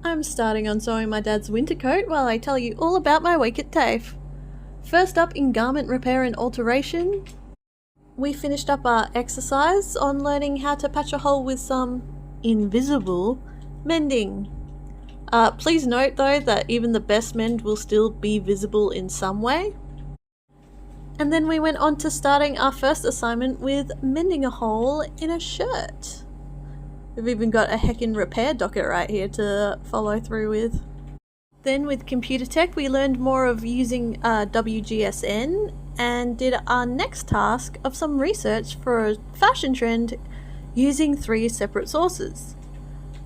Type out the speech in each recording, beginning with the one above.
I'm starting on sewing my dad's winter coat while I tell you all about my week at Tafe. First up in garment repair and alteration, we finished up our exercise on learning how to patch a hole with some invisible mending. Please note though that even the best mend will still be visible in some way. And then we went on to starting our first assignment with mending a hole in a shirt. We've even got a heckin' repair docket right here to follow through with. Then with computer tech we learned more of using WGSN and did our next task of some research for a fashion trend using 3 separate sources.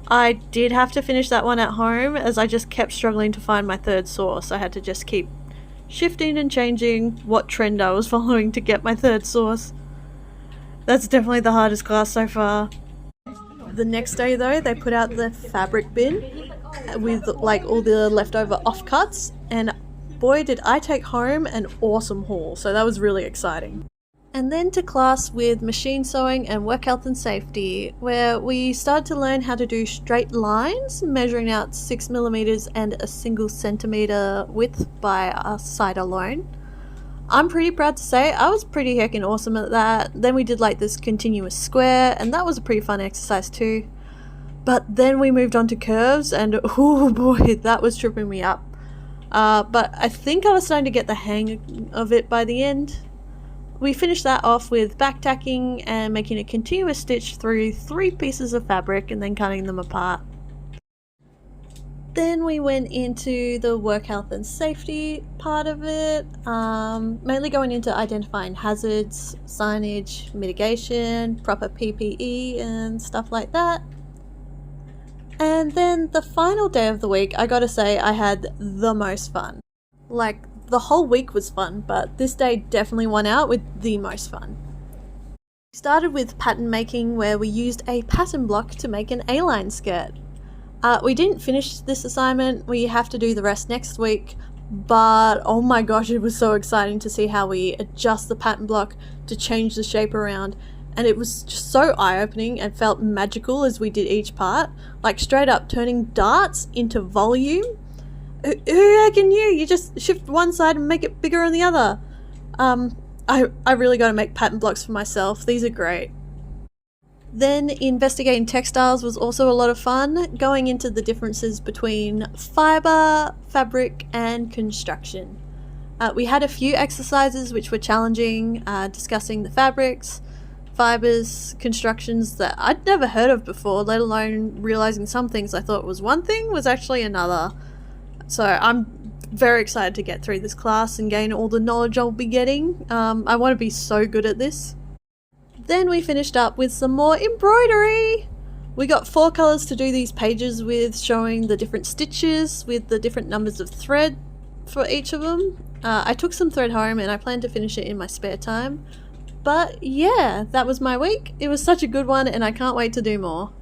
I did have to finish that one at home as I just kept struggling to find my third source. I had to just keep shifting and changing what trend I was following to get my third source. That's definitely the hardest class so far. The next day though, they put out the fabric bin with like all the leftover offcuts, and boy did I take home an awesome haul, so that was really exciting. And then to class with machine sewing and work health and safety, where we started to learn how to do straight lines, measuring out 6mm and a single centimeter width by our side alone. I'm pretty proud to say I was pretty heckin' awesome at that. Then we did like this continuous square, and that was a pretty fun exercise too. But then we moved on to curves, and oh boy, that was tripping me up. But I think I was starting to get the hang of it by the end. We finished that off with back tacking and making a continuous stitch through 3 pieces of fabric and then cutting them apart. Then we went into the work health and safety part of it, mainly going into identifying hazards, signage, mitigation, proper PPE and stuff like that. And then the final day of the week, I gotta say I had the most fun. Like, the whole week was fun, but this day definitely won out with the most fun. We started with pattern making, where we used a pattern block to make an A-line skirt. We didn't finish this assignment, we have to do the rest next week, but oh my gosh, it was so exciting to see how we adjust the pattern block to change the shape around, and it was just so eye-opening and felt magical as we did each part, like straight up turning darts into volume. Who reckon you just shift one side and make it bigger on the other. I really gotta make pattern blocks for myself, these are great. Then investigating textiles was also a lot of fun, going into the differences between fibre, fabric and construction. We had a few exercises which were challenging, discussing the fabrics, fibres, constructions that I'd never heard of before, let alone realising some things I thought was one thing was actually another. So I'm very excited to get through this class and gain all the knowledge I'll be getting. I want to be so good at this. Then we finished up with some more embroidery! We got 4 colours to do these pages with, showing the different stitches with the different numbers of thread for each of them. I took some thread home and I plan to finish it in my spare time. But yeah, that was my week. It was such a good one and I can't wait to do more.